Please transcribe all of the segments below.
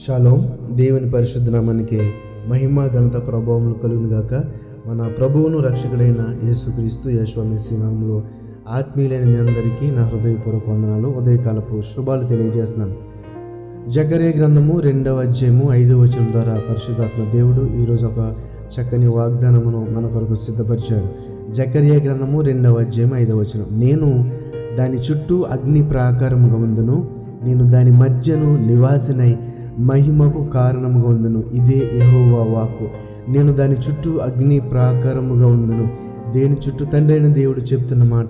Shalom. దేవుని పరిశుద్ధ నామానికి మహిమ ఘనత ప్రభావములు కలుగును గాక. మన ప్రభువును రక్షకుడైన యేసుక్రీస్తు యేసుస్వామి నామములో ఆత్మీయులైన మీ అందరికీ నా హృదయపూర్వక వందనాలు, ఉదయకాలపు శుభాలు తెలియజేస్తున్నాను. జకర్యా గ్రంథము 2వ అధ్యాయము 5వ వచనం ద్వారా పరిశుద్ధాత్మ దేవుడు ఈరోజు ఒక చక్కని వాగ్దానమును మన కొరకు సిద్ధపరిచాడు. జకర్యా గ్రంథము 2వ అధ్యాయం 5వ వచనం, నేను దాని చుట్టూ అగ్ని ప్రాకారముగా ఉందును, నేను దాని మధ్యను నివాసినై మహిమకు కారణముగా ఉందును. ఇదే యెహోవా వాక్కు. నేను దాని చుట్టూ అగ్ని ప్రాకారముగా ఉందును. దేని చుట్టూ? తండ్రి అయిన దేవుడు చెప్తున్న మాట.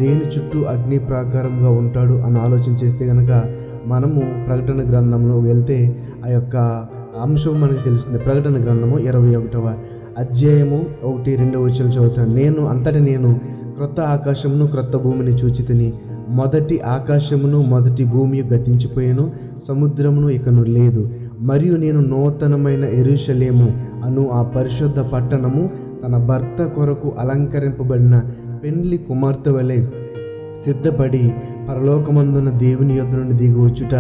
దేని చుట్టూ అగ్ని ప్రాకారంగా ఉంటాడు అని ఆలోచన చేస్తే కనుక మనము ప్రకటన గ్రంథంలో వెళ్తే ఆ యొక్క అంశం మనకు తెలుస్తుంది. ప్రకటన గ్రంథము 21వ అధ్యాయము 1-2 వచనం చదువుతాను. నేను క్రొత్త ఆకాశమును క్రొత్త భూమిని చూచితిని. మొదటి ఆకాశమును మొదటి భూమి గతించిపోయాను, సముద్రమును ఇకను లేదు. మరియు నేను నూతనమైన యెరూషలేము అను ఆ పరిశుద్ధ పట్టణము తన భర్త కొరకు అలంకరింపబడిన పెండ్లి కుమార్తె వలె సిద్ధపడి పరలోకమందున దేవుని యొద్ద నుండి దిగి వచ్చుట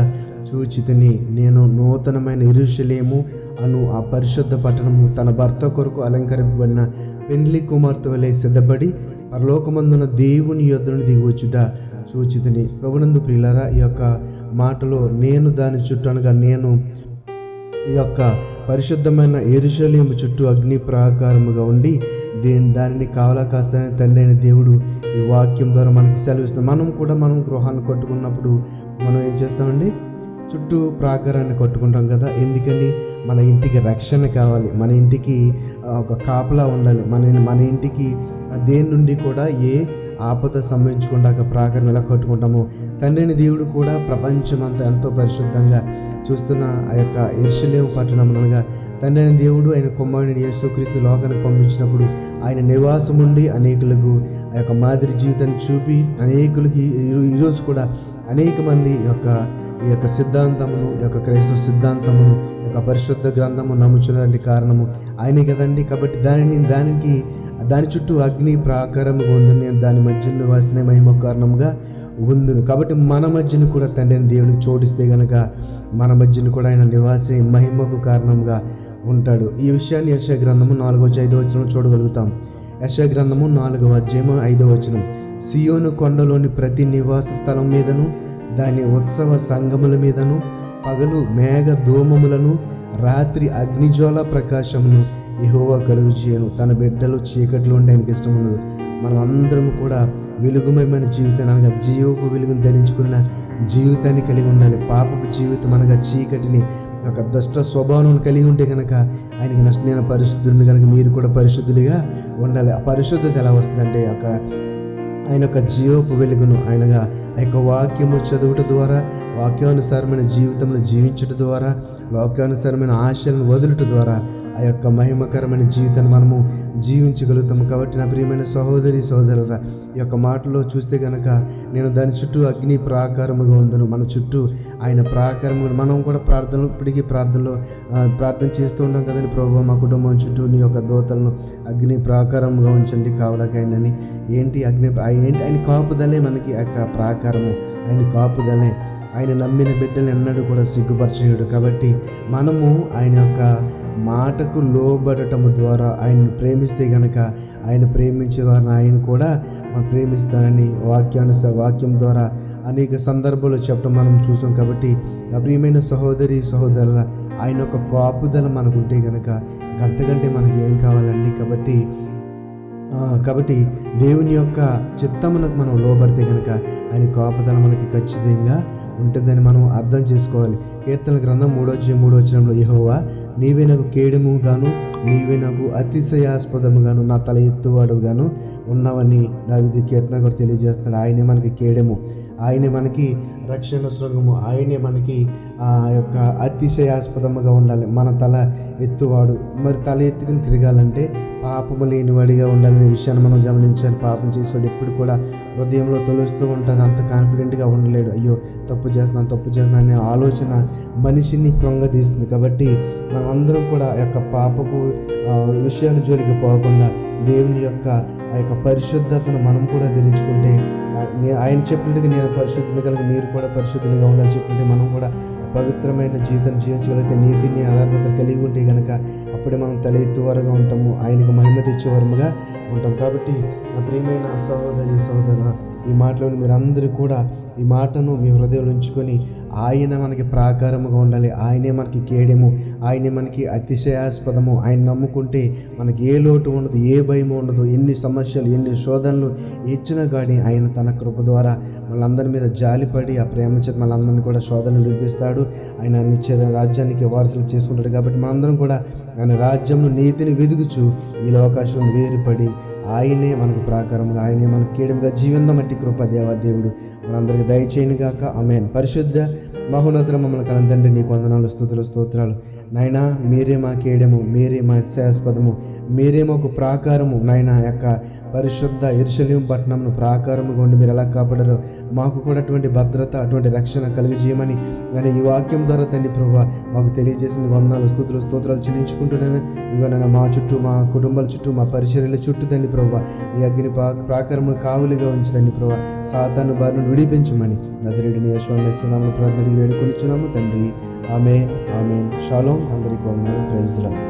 చూచితిని. నేను నూతనమైన యెరూషలేము అను ఆ పరిశుద్ధ పట్టణము తన భర్త కొరకు అలంకరింపబడిన పెండ్లి కుమార్తె వలె సిద్ధపడి పరలోకమందున దేవుని యొద్ద నుండి దిగి వచ్చుట చూచితిని. ప్రభునందు ప్రియులారా, ఈ యొక్క మాటలో నేను దాని చుట్టూ అనగా నేను ఈ యొక్క పరిశుద్ధమైన యెరూషలేము చుట్టూ అగ్ని ప్రాకారముగా ఉండి దానిని కావలా కాస్తానని తండ్రి అయిన దేవుడు ఈ వాక్యం ద్వారా మనకి సెలవిస్తుంది. మనం గృహాన్ని కట్టుకున్నప్పుడు మనం ఏం చేస్తామండి? చుట్టూ ప్రాకారాన్ని కట్టుకుంటాం కదా. ఎందుకని? మన ఇంటికి రక్షణ కావాలి, మన ఇంటికి ఒక కాపలా ఉండాలి, మన ఇంటికి దేని నుండి కూడా ఏ ఆపద సంభవించకుండా ప్రాకారం ఎలా కట్టుకుంటామో తండ్రిని దేవుడు కూడా ప్రపంచమంతా ఎంతో పరిశుద్ధంగా చూస్తున్న ఆ యొక్క యెరూషలేము పట్టణం అనగా తండ్రి అయిన దేవుడు ఆయన కుమారుడిని యేసుక్రీస్తు లోకానికి పంపించినప్పుడు ఆయన నివాసం ఉండి అనేకులకు ఆ యొక్క మాదిరి జీవితాన్ని చూపి అనేకులకి ఈరోజు కూడా అనేక మంది ఈ యొక్క సిద్ధాంతమును, ఈ యొక్క క్రైస్తవ సిద్ధాంతమును, ఈ యొక్క పరిశుద్ధ గ్రంథము నమ్ముచున్నటువంటి కారణము ఆయనే కదండి. కాబట్టి దాని చుట్టూ అగ్ని ప్రాకారముగా ఉందని, నేను దాని మధ్య నివాసిన మహిమ కారణంగా ఉందును. కాబట్టి మన మధ్యను కూడా తండ్రి దేవునికి చోటిస్తే గనక మన మధ్యను కూడా ఆయన నివాసే మహిమకు కారణంగా ఉంటాడు. ఈ విషయాన్ని యెషయా గ్రంథము 4-5 వచనం చూడగలుగుతాం. యెషయా గ్రంథము 4వ అధ్యాయము 5వ వచనం, సియోను కొండలోని ప్రతి నివాస స్థలం మీదను దాని ఉత్సవ సంగముల మీదను పగలు మేఘ ధూమములను రాత్రి అగ్నిజ్వాల ప్రకాశమును యెహోవా కలుగు చేయను. తన బిడ్డలు చీకట్లో ఉంటే ఆయనకి ఇష్టం ఉండదు. మనం అందరం కూడా వెలుగుమయమైన జీవితాన్ని అనగా జీవపు వెలుగును ధరించుకున్న జీవితాన్ని కలిగి ఉండాలి. పాపపు జీవితం అనగా చీకటిని, ఒక దుష్ట స్వభావం కలిగి ఉంటే కనుక ఆయనకి నేను పరిశుద్ధుడిని కనుక మీరు కూడా పరిశుద్ధులుగా ఉండాలి. ఆ పరిశుద్ధత ఎలా వస్తుందంటే ఆయన యొక్క జీవపు వెలుగును ఆయనగా ఆ యొక్క వాక్యము చదువుట ద్వారా, వాక్యానుసారమైన జీవితంలో జీవించట ద్వారా, లోకానుసారమైన ఆశలను వదులుట ద్వారా ఆ యొక్క మహిమకరమైన జీవితాన్ని మనము జీవించగలుగుతాము. కాబట్టి నా ప్రియమైన సహోదరి సహోదరులారా, ఈ యొక్క మాటలో చూస్తే కనుక నేను దాని చుట్టూ అగ్ని ప్రాకారముగా ఉందను. మన చుట్టూ ఆయన ప్రాకారము. మనం కూడా ఇప్పటికీ ప్రార్థన చేస్తూ ఉంటాం కదండి. ప్రభువా, మా కుటుంబం చుట్టూ నీ యొక్క దూతలను అగ్ని ప్రాకారముగా ఉంచండి, కావలకైనని. ఏంటి అగ్ని? ఆయన కాపుదలే మనకి ఆ యొక్క ప్రాకారము, ఆయన కాపుదలే. ఆయన నమ్మిన బిడ్డలు ఎన్నడూ కూడా సిగ్గుపరచలేడు. కాబట్టి మనము ఆయన యొక్క మాటకు లోబడటము ద్వారా ఆయన్ని ప్రేమిస్తే గనక ఆయన ప్రేమించే వారిని ఆయన కూడా ప్రేమిస్తానని వాక్యం ద్వారా అనేక సందర్భాల్లో చెప్పడం మనం చూసాం. కాబట్టి ప్రియమైన సహోదరి సహోదరుల, ఆయన యొక్క కాపుదల మనకుంటే గనక అంతకంటే మనకి ఏం కావాలండి? కాబట్టి దేవుని యొక్క చిత్తమునకు మనం లోబడితే కనుక ఆయన కాపుదల మనకి ఖచ్చితంగా ఉంటుందని మనం అర్థం చేసుకోవాలి. కీర్తన గ్రంథం 3వ వచనంలో, యెహోవా నీవే నాకు కేడెము గాను, నీవే నాకు అతిశయాస్పదము గాను, నా తల ఎత్తువాడు గాను ఉన్నావని దావీదు కీర్తన కూడా తెలియజేస్తున్నాడు. ఆయనే మనకి కేడెము, ఆయనే మనకి రక్షణ శృంగము, ఆయనే మనకి ఆ యొక్క అతిశయాస్పదముగా ఉండాలి. మన తల ఎత్తువాడు. మరి తల ఎత్తుకుని తిరగాలంటే పాపము లేనివాడిగా ఉండాలనే విషయాన్ని మనం గమనించాలి. పాపం చేసేవాడు ఎప్పుడు కూడా హృదయంలో తొలుస్తూ ఉంటుంది, అంత కాన్ఫిడెంట్గా ఉండలేడు. అయ్యో తప్పు చేస్తున్నాను అనే ఆలోచన మనిషిని కృంగదీస్తుంది. కాబట్టి మనం అందరం కూడా ఆ యొక్క పాపపు విషయాల జోలికి పోకుండా దేవుని యొక్క ఆ యొక్క పరిశుద్ధతను మనం కూడా ధరించుకుంటే, ఆయన చెప్పినట్టుగా నేను పరిశుద్ధుని కనుక మీరు కూడా పరిశుద్ధులుగా ఉండాలని చెప్తుంటే మనం కూడా పవిత్రమైన జీవితం జీవించగలిగితే, నీతిని యథార్థత కలిగి ఉంటే కనుక అప్పుడే మనం తల ఎత్తువారుగా ఉంటాము, ఆయనకు మహిమ తెచ్చేవారముగా ఉంటాం. కాబట్టి నా ప్రియమైన సహోదరి సహోదరు, ఈ మాటలను మీరందరూ కూడా ఈ మాటను మీ హృదయంలో ఉంచుకొని, ఆయన మనకి ప్రాకారముగా ఉండాలి, ఆయనే మనకి కేడెము, ఆయనే మనకి అతిశయాస్పదము. ఆయన నమ్ముకుంటే మనకి ఏ లోటు ఉండదు, ఏ భయం ఉండదు. ఎన్ని సమస్యలు, ఎన్ని శోధనలు ఇచ్చినా కానీ ఆయన తన కృప ద్వారా మనందరి మీద జాలిపడి ఆ ప్రేమ చేత మనందరినీ కూడా శోధనలు విడిపిస్తాడు. ఆయన నిత్య రాజ్యానికి వారసులు చేసుకుంటాడు. కాబట్టి మనందరం కూడా ఆయన రాజ్యంలో నీతిని వెదుగుచు ఈ లోకాశం వేరుపడి ఆయనే మనకు ప్రాకారంగా, ఆయనే మనకు కీడముగా జీవిందాం. అట్టి కృప దేవుడు మనందరికీ దయచేయను గాక. ఆమేన్. పరిశుద్ధ మహోన్నతుల మమ్మల్ని కన్న తండ్రి, నీకు వందనాలు, స్తుతులు, స్తోత్రాలు. నాయనా, మీరే మా కేడము, మీరే మా అతిశయాస్పదము, మీరే మాకు ప్రాకారము. నాయనా, యొక్క పరిశుద్ధ యెరూషలేము పట్టణంను ప్రాకారముగా ఉండి మీరు ఎలా కాపాడారో మాకు కూడా అటువంటి భద్రత, అటువంటి రక్షణ కలిగజేయమని కానీ ఈ వాక్యం ద్వారా తండ్రి ప్రభువా మాకు తెలియజేసిన వందనాలు, స్తుతులు, స్తోత్రాలు చెల్లించుకుంటున్నాను. ఇవన్న మా చుట్టూ, మా కుటుంబాల చుట్టూ, మా పరిచర్యల చుట్టూ తండ్రి ప్రభువా ఈ అగ్ని ప్రాకారమును కావులిగా ఉంచి తండ్రి ప్రభువా సాతాను బారిన విడిపించమని నజరేయుడైన యేసు మెస్సీ నామములో ప్రార్థన వేడుకొనిచున్నాము తండ్రి. Amen, amen. షాలోమ్. అందరికీ వందనాలు. Praise the lord.